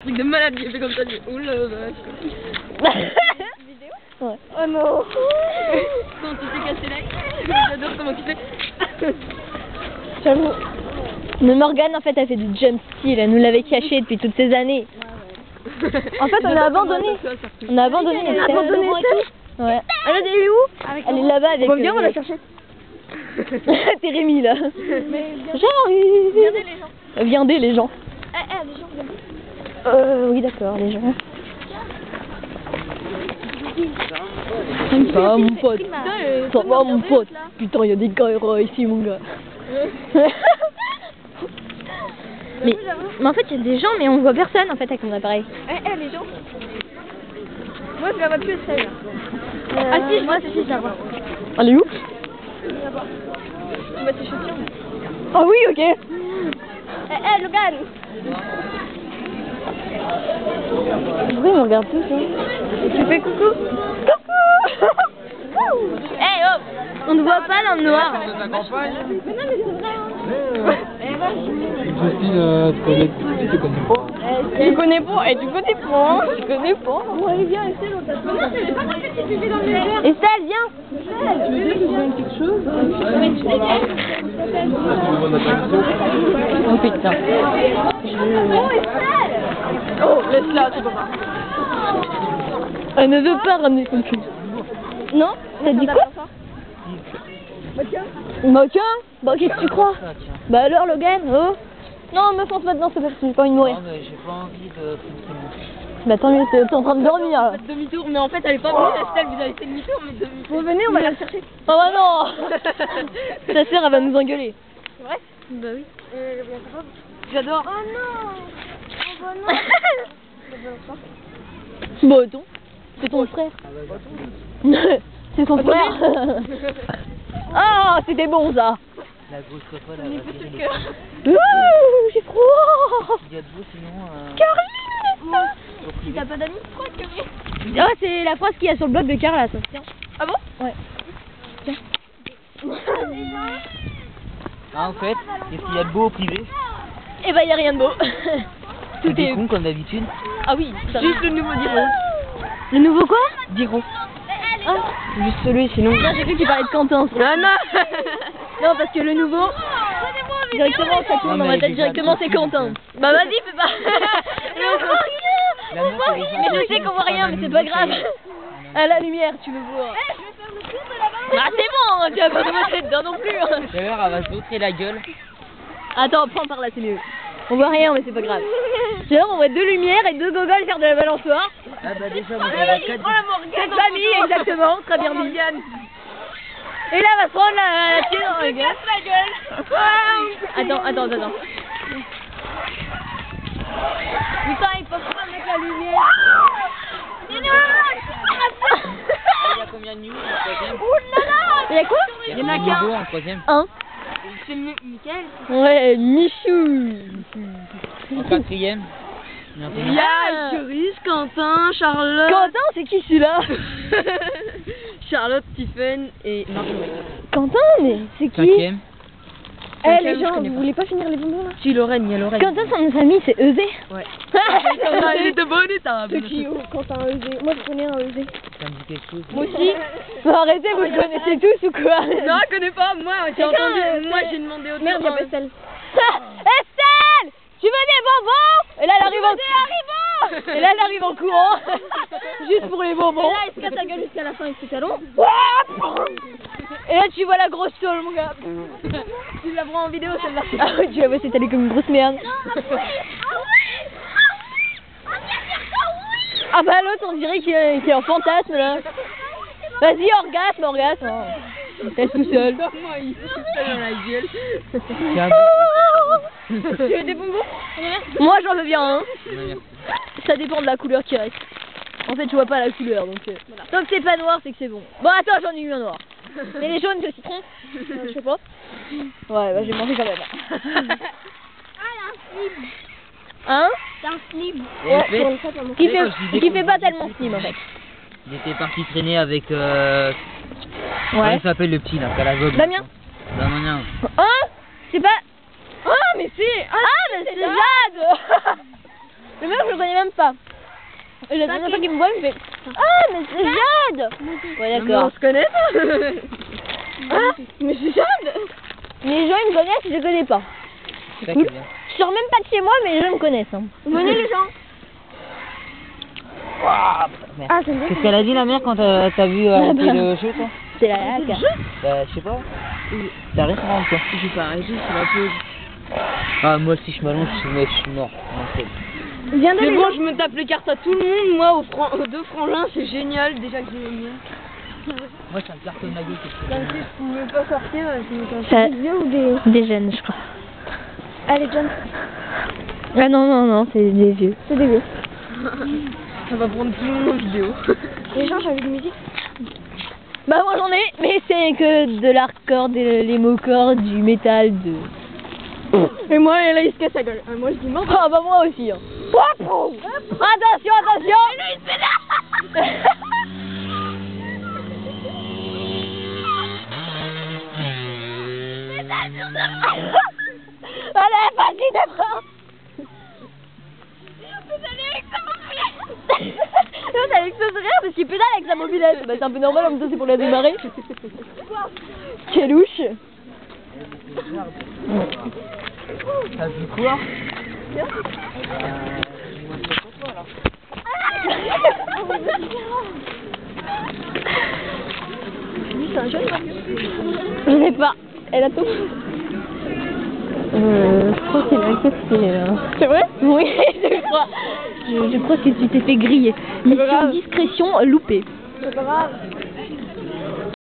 Truc de malade, il fait comme ça, dit oula la vache. Vidéo? Ouais. Oh non. Quand tu t'es cassé la gueule, j'adore comment tu fais. J'avoue. Mais Morgane, en fait, elle fait du jump style. Elle nous l'avait caché depuis toutes ces années. En fait, on a abandonné. On a abandonné. On a abandonné ça. Ouais. Elle est où? Elle est là-bas avec. Viens, on la chercher. T'es Rémi là. J'arrive. Regardez les gens. Viendez les gens. Les gens viennent. Oui d'accord, les gens. Ça va mon pote. Ça va mon pote. Putain, il y a des gars ici mon gars. mais en fait, il y a des gens, mais on voit personne en fait avec mon appareil. Les gens. Moi je la vois plus celle. Ah si, moi si, je la vois. Elle est où? Tu vois tes chaussures. Ah oui, ok. Logan. Pourquoi ils me regardent tous hein? Tu fais coucou. Oh, on ne voit pas dans le noir. Mais non mais c'est vrai. Justine, tu connais pas? Tu connais pas, tu connais pas, tu connais pas. Ouais, viens, Estelle, on t'attend. Non, je savais pas que tu vivais dans le désert. Estelle, viens. Tu veux dire que je gagne quelque chose? Oh putain. Oh, laisse-la, c'est pas grave. Elle ne veut pas ramener son cul. Non? T'as dit quoi? Moquin? Bah qu'est-ce que tu crois? Bah alors Logan, oh. Non, me fonce maintenant, c'est parce que j'ai pas envie de mourir. Non, mais j'ai pas envie de... Bah tant mieux, t'es en train de dormir là. Faites demi-tour, mais en fait elle est pas venue, Estelle, vous avez fait demi-tour, mais demi-tour. Bon, venez, on va la chercher. Oh bah non. Ta sœur elle va nous engueuler. C'est vrai? Bah oui. J'adore. Oh non. Oh bah non. Bon, attends. C'est ton frère. C'est son frère. Oh, c'était bon ça. La grosse cocotte, elle va tirer les... Ouh, j'ai froid. Il y a de vous sinon... Caroline. T'as pas d'amis? Pourquoi que Ah, c'est la phrase qu'il y a sur le blog de Carla, ça. Tiens. Ah bon? Ouais. Tiens. Ah, en fait, qu'est-ce qu'il y a de beau au privé? Eh ben, y a rien de beau. Tout C'est est con comme d'habitude. Ah oui, ça Juste le nouveau Diron. Le nouveau quoi? Diron. Ah, Juste celui, sinon... non, j'ai cru que tu parlais de Quentin. Non, non. Non, parce que le nouveau, directement, ça tourne dans ma tête, directement, c'est Quentin. Bah vas-y, fais pas. Mais on voit rien. Mais je sais qu'on voit rien, mais c'est pas grave. À la lumière, tu veux voir. Ah, c'est bon, tu vas pas te montrer dedans non plus. D'ailleurs, elle va se montrer la gueule. Attends, prends par là, c'est mieux. On voit rien, mais c'est pas grave. Genre, on voit deux lumières et deux gogoles faire de la balançoire. Ah bah déjà, moi j'ai 4... Cette famille, exactement, très bien dit. Et là, va se prendre la tire dans la gueule. Attends. Putain, ils peuvent pas mettre la lumière. Il y a combien de nuits en troisième? Il y a quoi? Il y en a qu'un en troisième. Un. C'est Mickaël. Ouais, Michou. En quatrième. Il y en a combien? Yann, Cerise, Quentin, Charlotte. Quentin, c'est qui celui-là? Charlotte, Stephen et Marjorie. Quentin, mais c'est qui? Cinquième. Eh les gens, vous voulez pas finir les bonbons là? Si, Lorraine, il y a Lorraine. Quentin, son nom de famille, c'est Eusé. Ouais. Elle est de bonne état. C'est qui Quentin Eusé? Moi je connais un Eusé. Ça me dit quelque chose. Moi aussi. Arrêtez, vous le connaissez tous ou quoi? Non, je connais pas. Moi, j'ai Quelqu'un, entendu. Moi, j'ai demandé au Merde, y'a Estelle. Estelle! Tu veux des bonbons? Et là, elle arrive Et là, elle arrive en courant. Juste pour les bonbons. Et là, elle se casse la gueule jusqu'à la fin avec ses talons. Et là, tu vois la grosse tôle, mon gars. Tu la prends en vidéo, celle-là. Ah oui, tu la vois, c'est allé comme une grosse merde. Ah bah l'autre, on dirait qu'il est en fantasme, là. Vas-y, orgasme. Reste tout seul. Moi, il se dans la gueule. Tu veux des bonbons? Moi, j'en veux bien un. Ça dépend de la couleur qui reste. En fait, je vois pas la couleur, donc voilà. Tant que c'est pas noir, c'est que c'est bon. Bon, attends, j'en ai eu un noir. Et les jaunes, c'est citron? Je sais pas. Ouais, bah j'ai mangé quand même. Hein? C'est un slip. Et en fait, Qui fait pas tellement slim en fait. il était parti traîner avec... Comment Ouais. il s'appelle le petit là, Calazog? Damien. Damien. Hein? C'est pas... Oh, mais c'est... Ah, mais c'est Jade. Le mec, je le connais même pas. Et la dernière fois qu'il me voit, il me fait ah, mais c'est Jade. Ouais, Mais on d'accord. se connaît pas. Ah, mais c'est Jade. Les gens, ils me connaissent, je les connais pas. C'est ça qui est bien. Je sors même pas de chez moi, mais les gens me connaissent. Hein. Venez les gens. Merde. Ah, c'est bien. Qu'est-ce qu'elle a dit la mère quand t'as vu arrêter le jeu toi? C'est la hack. Bah je sais pas. T'as rien à quoi? J'ai pas arrêté, c'est la pause. Ah moi si je m'allonge je suis mort. Viens Mais bon, je me tape les cartes à tout le monde. Moi, aux deux frangins, c'est génial. Déjà que j'ai le mien. Moi ça me cartonne la gueule. Même si je pouvais pas sortir, je me tape. Ça- Des vieux ou des... Des jeunes, je crois. Allez, John. Ah non, c'est des vieux. C'est des vieux. Ça va prendre tout le monde en vidéo. Les gens, j'ai envie de musique. Bah moi j'en ai, mais c'est que de l'hardcore, les mots-corps, du métal, de... Et moi, là, il se casse la gueule. Moi, je dis mort. Ah bah moi aussi. Hein. Attention, attention. Allez, vas-y, d'abord. L'autre elle explose de rire parce qu'il pédale avec sa mobilette. Bah c'est un peu normal, en même temps c'est pour la démarrer. Quelle louche. T'as vu quoi? Je sais pas. Elle a tout. Je crois qu'elle a accepté. C'est vrai? Oui, je crois. Je crois que tu t'es fait griller. Mission discrétion loupée. C'est pas grave.